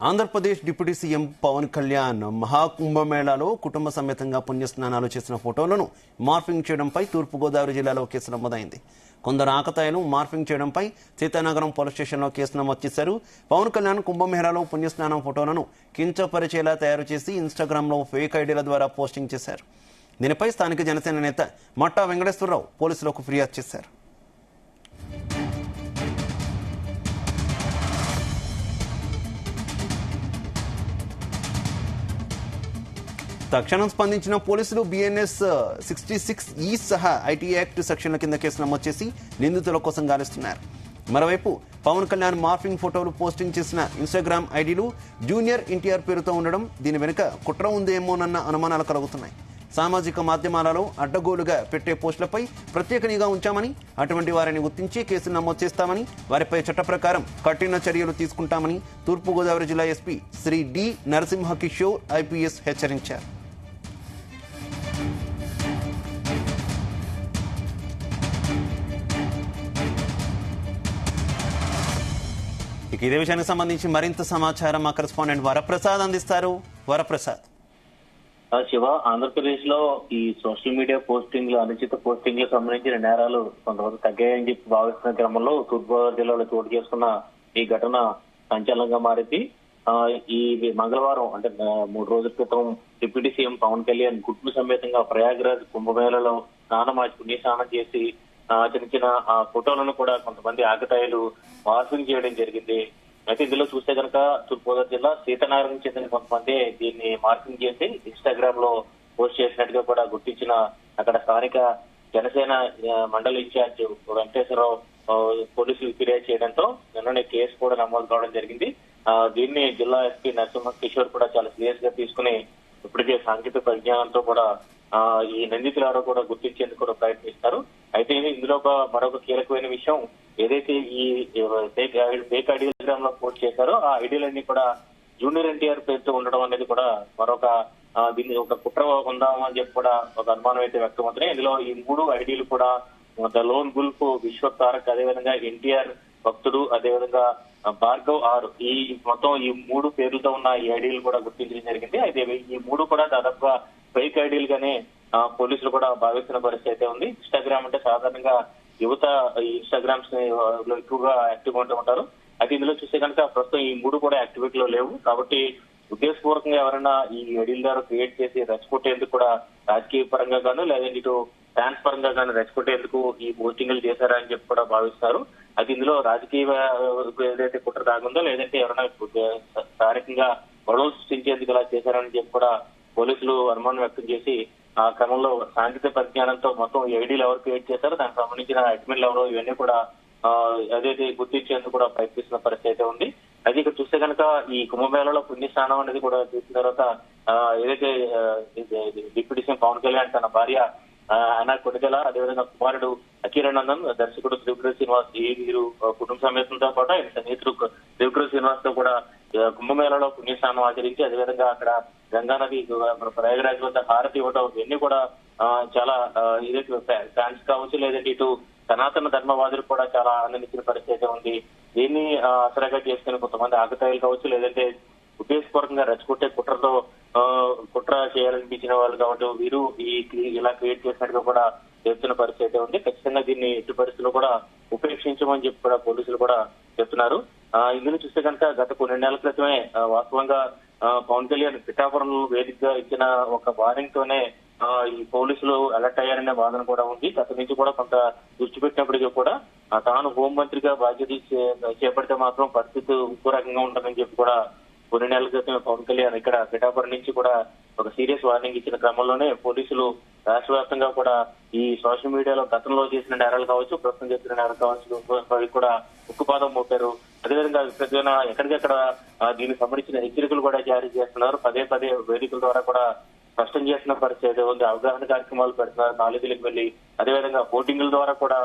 Andhra Pradesh deputy CM Pawan Kalyan మహాకుంభమేళాలో కుటుంబ సమేతంగా పుణ్యస్నానాలు చేసిన ఫోటోలను మార్ఫింగ్ చేయడంపై తూర్పుగోదావరి జిల్లాలో కేసు నమోదైంది. కొందరు ఆకతాయిలు మార్ఫింగ్ చేయడంపై సీతానగరం పోలీస్ స్టేషన్లో కేసు నమోదు చేశారు. పవన్ కళ్యాణ్ కుంభమేళాలో పుణ్యస్నానం ఫోటోలను కించపరిచేలా తయారు చేసి ఇన్స్టాగ్రామ్లో ఫేక్ ఐడీల ద్వారా పోస్టింగ్ చేశారు. దీనిపై స్థానిక జనసేన నేత మట్టా వెంకటేశ్వరరావు పోలీసులకు ఫిర్యాదు చేశారు. తక్షణం స్పందించిన పోలీసులు BNS 66E సహా ఐటీ యాక్ట్ సెక్షన్ల కింద కేసు నమోదు చేసి నిందితుల కోసం గాలిస్తున్నారు. మరోవైపు పవన్ కళ్యాణ్ మార్ఫింగ్ ఫోటోలు పోస్టింగ్ చేసిన ఇన్స్టాగ్రామ్ ఐడీలు జూనియర్ ఎన్టీఆర్ పేరుతో ఉండడం దీని వెనుక కుట్ర ఉందేమోనన్న అనుమానాలు కలుగుతున్నాయి. సామాజిక మాధ్యమాలలో అడ్డగోలుగా పెట్టే పోస్టులపై ప్రత్యేక నిఘా ఉంచామని, అటువంటి వారిని గుర్తించి కేసులు నమోదు చేస్తామని, వారిపై చట్ట ప్రకారం కఠిన చర్యలు తీసుకుంటామని తూర్పుగోదావరి జిల్లా SP Shri D Narasimha Kishore IPS హెచ్చరించారు. ఇదే విషయానికి సంబంధించి మరింత సమాచారం మా కరెస్పాండెంట్ వరప్రసాద్ అందిస్తారు. వరప్రసాద్. శివ, ఆంధ్రప్రదేశ్ లో ఈ సోషల్ మీడియా పోస్టింగ్లు, అనుచిత పోస్టింగ్లకు సంబంధించిన నేరాలు కొంతవరకు తగ్గాయని చెప్పి భావిస్తున్న క్రమంలో తూర్పుగోదావరి జిల్లాలో చోటు చేసుకున్న ఈ ఘటన సంచలనంగా మారింది. ఈ మంగళవారం అంటే 3 రోజుల క్రితం డిప్యూటీ సీఎం పవన్ కళ్యాణ్ కుటుంబ సమేతంగా ప్రయాగ్రాజ్ కుంభమేళలో పుణ్యస్నానం చేసి ఆచరించిన ఆ ఫోటోలను కూడా కొంతమంది ఆకతాయిలు మార్ఫింగ్ చేయడం జరిగింది. అయితే ఇందులో చూస్తే కనుక తూర్పుగోదావరి జిల్లా సీతానగరం చెందిన కొంతమంది దీన్ని మార్ఫింగ్ చేసి ఇన్స్టాగ్రామ్ లో పోస్ట్ చేసినట్టుగా కూడా గుర్తించిన అక్కడ స్థానిక జనసేన మండల ఇన్ఛార్జ్ వెంకటేశ్వరరావు పోలీసులు ఫిర్యాదు చేయడంతో నిన్ననే కేసు కూడా నమోదు కావడం జరిగింది. దీన్ని జిల్లా ఎస్పీ నరసింహ కిషోర్ కూడా చాలా సీరియస్ గా తీసుకుని ఇప్పటికే సాంకేతిక పరిజ్ఞానంతో కూడా ఈ నిందితులు ఎవరో కూడా గుర్తించేందుకు కూడా ప్రయత్నిస్తారు. అయితే ఇందులో మరొక కీలకమైన విషయం, ఏదైతే ఈ ఫేక్ ఐడియాగ్రామ్ లో పోస్ట్ చేశారో ఆ ఐడియాలన్నీ కూడా జూనియర్ ఎన్టీఆర్ పేరుతో ఉండడం అనేది కూడా మరొక దీన్ని ఒక కుట్ర ఉందాము అని చెప్పి కూడా ఒక అనుమానం అయితే వ్యక్తమవుతున్నాయి. ఇందులో ఈ 3 ఐడీలు కూడా ద లోన్ గుల్ఫ్, విశ్వక్ తారక్, అదేవిధంగా ఎన్టీఆర్ భక్తుడు, అదేవిధంగా భార్గవ్ ఆర్, ఈ మొత్తం ఈ 3 పేర్లతో ఉన్న ఈ ఐడీలు కూడా గుర్తించడం జరిగింది. అయితే ఈ 3 కూడా దాదాపుగా ఫేక్ ఐడీలుగానే పోలీసులు కూడా భావిస్తున్న పరిస్థితి అయితే ఉంది. ఇన్స్టాగ్రామ్ అంటే సాధారణంగా యువత ఇన్స్టాగ్రామ్స్ ఎక్కువగా యాక్టివ్ ఉంటూ ఉంటారు. అయితే ఇందులో చూస్తే కనుక ప్రస్తుతం ఈ 3 కూడా యాక్టివిటీ లో లేవు. కాబట్టి ఉద్దేశపూర్వకంగా ఎవరైనా ఈ ఐడీల ద్వారా క్రియేట్ చేసి రెచ్చగొట్టేందుకు కూడా రాజకీయ పరంగా గాను, లేదంటే ఇటు ఫ్యాన్స్ పరంగా గాను రెచ్చగొట్టేందుకు ఈ పోస్టింగ్లు చేశారా అని చెప్పి కూడా భావిస్తారు. అది ఇందులో రాజకీయ ఏదైతే కుట్ర దాగుందో, లేదంటే ఎవరైనా స్థానికంగా గొడవలు సృష్టించేందుకు ఇలా చేశారని చెప్పి కూడా పోలీసులు అనుమానం వ్యక్తం చేసి ఆ క్రమంలో సాంకేతిక పరిజ్ఞానంతో మొత్తం ఐడీలు ఎవరు క్రియేట్ చేశారో దానికి సంబంధించిన అడ్మిన్లు ఎవరో ఇవన్నీ కూడా అదైతే గుర్తించేందుకు కూడా ప్రయత్నిస్తున్న పరిస్థితి అయితే ఉంది. అది ఇక్కడ చూస్తే కనుక ఈ కుంభమేళలో పుణ్యస్నానం అనేది కూడా చూసిన తర్వాత ఏదైతే డిప్యూటీ సీఎం పవన్ కళ్యాణ్ తన భార్య అనా కొడిగల, అదేవిధంగా కుమారుడు అఖిరానందన్, దర్శకుడు త్రివిక్రమ్ శ్రీనివాస్, ఈ వీరు కుటుంబ సమేతంతో పాటు ఆయన స్నేహితుడు త్రివిక్రమ్ శ్రీనివాస్ తో కూడా కుంభమేళలో పుణ్యస్నానం ఆచరించి, అదేవిధంగా అక్కడ గంగానది ప్రయాగరాజ్ వద్ద హారతి ఇవ్వడం, ఇవన్నీ కూడా చాలా ఏదైతే ఫ్యాన్స్ కావచ్చు, లేదంటే ఇటు సనాతన ధర్మవాదులు కూడా చాలా ఆనందించిన పరిస్థితి ఉంది. దీన్ని ఆసరాగా చేసుకుని కొంతమంది ఆకతాయిలు కావచ్చు, లేదంటే ఉద్దేశపూర్వకంగా రెచ్చగొట్టే కుట్ర చేయాలనిపించిన వాళ్ళు కాబట్టి వీరు ఇలా క్రియేట్ చేసినట్టుగా కూడా చెప్తున్న పరిస్థితి ఉంది. ఖచ్చితంగా దీన్ని ఎట్టి పరిస్థితుల్లో కూడా ఉపేక్షించమని చెప్పి కూడా పోలీసులు కూడా చెప్తున్నారు. ఇందులో చూస్తే కనుక గత కొన్ని నెలల క్రితమే వాస్తవంగా పవన్ కళ్యాణ్ పిఠాపురం వేదికగా ఇచ్చిన ఒక వార్నింగ్ తోనే ఈ పోలీసులు అలర్ట్ అయ్యారనే వాదన కూడా ఉంది. గత నుంచి కూడా కొంత దృష్టి పెట్టినప్పటికీ కూడా తాను హోంమంత్రిగా బాధ్యత చేపడితే మాత్రం పరిస్థితి ఇంకో రకంగా ఉంటుందని చెప్పి కూడా కొన్ని నెలల క్రితం పవన్ కళ్యాణ్ ఇక్కడ పిఠాపురం నుంచి కూడా ఒక సీరియస్ వార్నింగ్ ఇచ్చిన క్రమంలోనే పోలీసులు రాష్ట్ర వ్యాప్తంగా కూడా ఈ సోషల్ మీడియాలో గతంలో చేసిన నేరాలు కావచ్చు, ప్రస్తుతం చేసిన నేరాలు కావచ్చు కూడా ఉక్కుపాదం మోపారు. అదేవిధంగా ఎక్కడికెక్కడ దీనికి సంబంధించిన హెచ్చరికలు కూడా జారీ చేస్తున్నారు. పదే వేదికల ద్వారా కూడా స్పష్టం చేసిన పరిస్థితి ఉంది. అవగాహన కార్యక్రమాలు పెడుతున్నారు కాలేజీలకు వెళ్లి, అదేవిధంగా పోటింగ్ల ద్వారా కూడా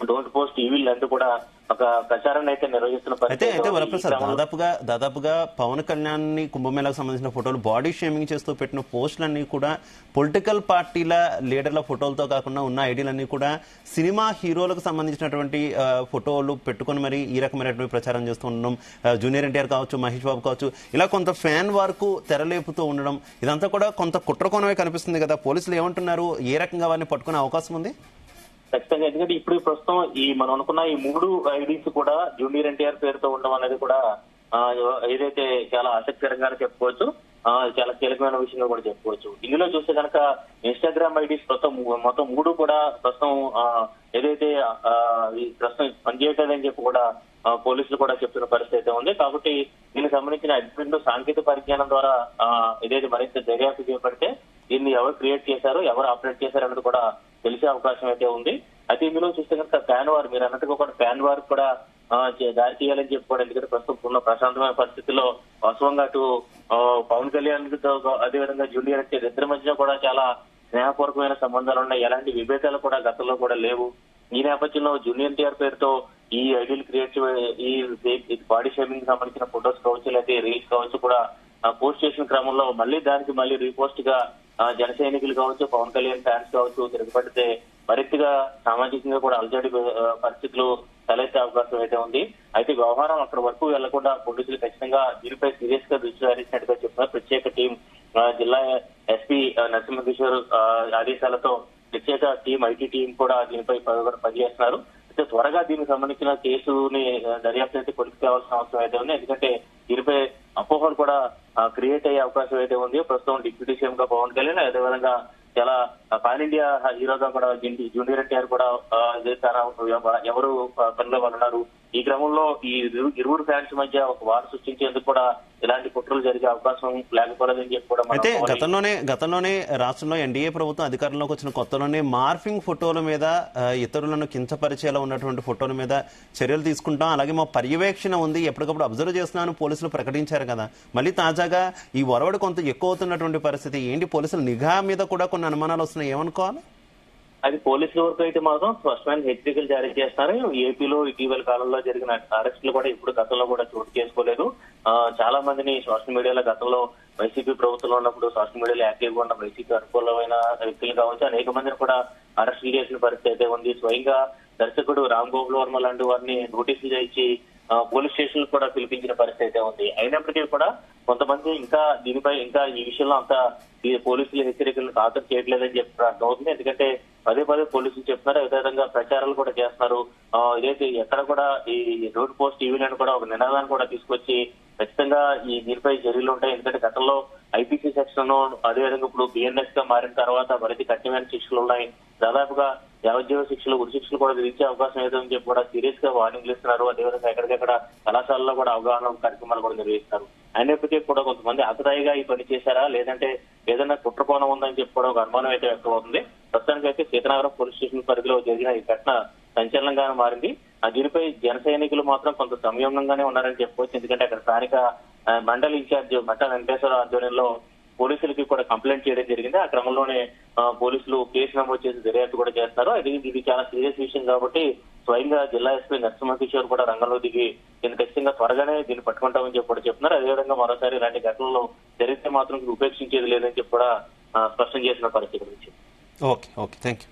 డోంట్ పోస్ట్ ఈవిల్ అంటూ కూడా ఒక ప్రచారాన్ని అయితే నిర్వహిస్తున్న అయితే వరప్రసాద్ దాదాపుగా పవన్ కళ్యాణ్ ని కుంభమేళకు సంబంధించిన ఫోటోలు బాడీ షేమింగ్ చేస్తూ పెట్టిన పోస్టులన్నీ కూడా పొలిటికల్ పార్టీల లీడర్ల ఫోటోలతో కాకుండా ఉన్న ఐడీలన్నీ కూడా సినిమా హీరోలకు సంబంధించినటువంటి ఫోటోలు పెట్టుకుని మరి ఈ రకమైనటువంటి ప్రచారం చేస్తూ ఉండడం, జూనియర్ ఎన్టీఆర్ కావచ్చు, మహేష్ బాబు కావచ్చు, ఇలా కొంత ఫ్యాన్ వరకు తెరలేపుతూ ఉండడం, ఇదంతా కూడా కొంత కుట్రకోణమే కనిపిస్తుంది కదా. పోలీసులు ఏమంటున్నారు, ఏ రకంగా వారిని పట్టుకునే అవకాశం ఉంది? ఖచ్చితంగా, ఎందుకంటే ఇప్పుడు ప్రస్తుతం మనం అనుకున్న ఈ 3 ఐడీస్ కూడా జూనియర్ ఎన్టీఆర్ పేరుతో ఉండడం అనేది కూడా ఏదైతే చాలా ఆసక్తికరంగా చెప్పుకోవచ్చు, చాలా కీలకమైన విషయంగా కూడా చెప్పుకోవచ్చు. ఇందులో చూస్తే కనుక ఇన్స్టాగ్రామ్ ఐడీస్ మొత్తం 3 కూడా ప్రస్తుతం ఏదైతే ప్రస్తుతం పనిచేయట్లేదని చెప్పి కూడా పోలీసులు కూడా చెప్తున్న పరిస్థితి అయితే ఉంది. కాబట్టి దీనికి సంబంధించిన అడ్మిన్ సాంకేతిక పరిజ్ఞానం ద్వారా ఏదైతే మరింత దర్యాప్తు చేపడితే దీన్ని ఎవరు క్రియేట్ చేశారు, ఎవరు ఆపరేట్ చేశారు అన్నది కూడా తెలిసే అవకాశం అయితే ఉంది. అయితే ఇందులో చూస్తే కనుక ఫ్యాన్ వార్, మీరు అన్నట్టుగా కూడా ఫ్యాన్ వార్ కూడా దారి తీయాలని చెప్పుకోవడం. ఎందుకంటే ప్రస్తుతం ఉన్న ప్రశాంతమైన పరిస్థితుల్లో వాస్తవంగా అటు పవన్ కళ్యాణ్ తో అదేవిధంగా జూనియర్ ఎన్టీఆర్ ఇద్దరి మధ్య కూడా చాలా స్నేహపూర్వకమైన సంబంధాలు ఉన్నాయి. ఎలాంటి విభేదాలు కూడా గతంలో కూడా లేవు. ఈ నేపథ్యంలో జూనియర్ ఎన్టీఆర్ పేరుతో ఈ ఐడీలు క్రియేట్ ఈ బాడీ షేమింగ్ సంబంధించిన ఫొటోస్ కావచ్చు, లేకపోతే రీల్స్ కావచ్చు కూడా పోస్ట్ చేసిన క్రమంలో మళ్ళీ రీపోస్ట్ గా జన సైనికులు కావచ్చు, పవన్ కళ్యాణ్ ఫ్యాన్స్ కావచ్చు తిరగబడితే మరింతగా సామాజికంగా కూడా అలజడి పరిస్థితులు తలెత్తే అవకాశం అయితే ఉంది. అయితే వ్యవహారం అక్కడ వరకు వెళ్లకుండా పోలీసులు ఖచ్చితంగా దీనిపై సీరియస్ గా దృష్టి సారించినట్టుగా చెప్తున్నారు. ప్రత్యేక టీం జిల్లా ఎస్పీ నరసింహకిషోర్ ఆదేశాలతో ప్రత్యేక టీం, ఐటీ టీం కూడా దీనిపై పనిచేస్తున్నారు. అయితే త్వరగా దీనికి సంబంధించిన కేసుని దర్యాప్తు అయితే కొలికి తేవాల్సిన అవసరం అయితే ఉంది. ఎందుకంటే దీనిపై అపోహలు కూడా క్రియేట్ అయ్యే అవకాశం అయితే ఉంది. ప్రస్తుతం డిప్యూటీ సీఎం గా పవన్ కళ్యాణ్, అదేవిధంగా చాలా పాన్ ఇండియా హీరోగా కూడా జూనియర్ ఎన్టీఆర్ కూడా ఎవరు పనిలో ఉన్నారు. ఈ క్రమంలో ఈ ఇరువురు ఫ్యాన్స్ మధ్య ఒక వార్ సృష్టించేందుకు కూడా ఇలాంటి కుట్రలు జరిగే అవకాశం లేకపోలేదని చెప్పి కూడా. అయితే గతంలోనే రాష్ట్రంలో ఎన్డీఏ ప్రభుత్వం అధికారంలోకి వచ్చిన కొత్తలోనే మార్ఫింగ్ ఫోటోల మీద, ఇతరులను కించపరిచేలా ఉన్నటువంటి ఫోటోల మీద చర్యలు తీసుకుంటాం, అలాగే మా పర్యవేక్షణ ఉంది, ఎప్పటికప్పుడు అబ్జర్వ్ చేస్తున్నాను పోలీసులు ప్రకటించారు కదా. మళ్ళీ తాజాగా ఈ ఒరవడి కొంత ఎక్కువ అవుతున్నటువంటి పరిస్థితి ఏంటి? పోలీసుల నిఘా మీద కూడా కొన్ని అనుమానాలు వస్తున్నాయి, ఏమనుకోవాలి? అది పోలీసుల వరకు అయితే మాత్రం స్పష్టమైన హెచ్చరికలు జారీ చేస్తున్నారు. ఏపీలో ఇటీవల కాలంలో జరిగిన అరెస్టులు కూడా ఇప్పుడు గతంలో కూడా చోటు చేసుకోలేదు. చాలా మందిని సోషల్ మీడియాలో గతంలో వైసీపీ ప్రభుత్వంలో ఉన్నప్పుడు సోషల్ మీడియాలో యాక్టివ్ గా ఉన్న వైసీపీ అనుకూలమైన వ్యక్తులు కావచ్చు అనేక మందిని కూడా అరెస్టులు చేసిన పరిస్థితి అయితే ఉంది. స్వయంగా దర్శకుడు రామ్ గోపాల్ వర్మ లాంటి వారిని నోటీసులు ఇచ్చి పోలీస్ స్టేషన్ కూడా పిలిపించిన పరిస్థితి అయితే ఉంది. అయినప్పటికీ కూడా కొంతమంది దీనిపై ఈ విషయంలో ఈ పోలీసుల హెచ్చరికలను ఖాతరు చేయట్లేదని చెప్పి అర్థమవుతుంది. ఎందుకంటే పదే పోలీసులు చెప్తున్నారు, అదేవిధంగా ప్రచారాలు కూడా చేస్తున్నారు. ఇదైతే ఎక్కడ కూడా ఈ రోడ్ పోస్ట్ టీవీలను కూడా ఒక నినాదాన్ని కూడా తీసుకొచ్చి ఖచ్చితంగా దీనిపై చర్యలు ఉంటాయి. ఎందుకంటే గతంలో ఐపీసీ సెక్షన్ అదేవిధంగా ఇప్పుడు బిఎన్ఎస్ గా మారిన తర్వాత మరింత కఠినమైన శిక్షలు ఉన్నాయి. దాదాపుగా యావజ్జీవ శిక్షలు, ఉరి శిక్షలు కూడా విధించే అవకాశం ఏదని చెప్పి కూడా సీరియస్ గా వార్నింగ్లు ఇస్తున్నారు. అదేవిధంగా ఎక్కడికక్కడ కళాశాలలో కూడా అవగాహన కార్యక్రమాలు కూడా నిర్వహిస్తారు. అయినప్పటికీ కూడా కొంతమంది ఆకతాయిగా ఈ పని చేశారా, లేదంటే ఏదైనా కుట్రకోణం ఉందని చెప్పి కూడా ఒక అనుమానం అయితే వ్యక్తమవుతుంది. ప్రస్తుతానికి అయితే సీతానగరం పోలీస్ స్టేషన్ పరిధిలో జరిగిన ఈ ఘటన సంచలనంగా మారింది. దీనిపై జన సైనికులు మాత్రం కొంత సంయమనంగానే ఉన్నారని చెప్పుకోవచ్చు. ఎందుకంటే అక్కడ స్థానిక మండలి ఇన్ఛార్జ్ మట్టా వెంకటేశ్వర ఆధ్వర్యంలో పోలీసులకి కూడా కంప్లైంట్ చేయడం జరిగింది. ఆ క్రమంలోనే పోలీసులు కేసు నమోదు చేసి దర్యాప్తు కూడా చేస్తారు. ఇది చాలా సీరియస్ విషయం కాబట్టి స్వయంగా జిల్లా ఎస్పీ నరసింహకిషోర్ కూడా రంగంలో దిగి దీన్ని ఖచ్చితంగా త్వరగానే దీన్ని పట్టుకుంటామని చెప్పి కూడా చెప్తున్నారు. అదేవిధంగా మరోసారి ఇలాంటి ఘటనలు జరిగితే మాత్రం ఉపేక్షించేది లేదని చెప్పి కూడా స్పష్టం చేసిన పరిస్థితి గురించి. Okay, thank you.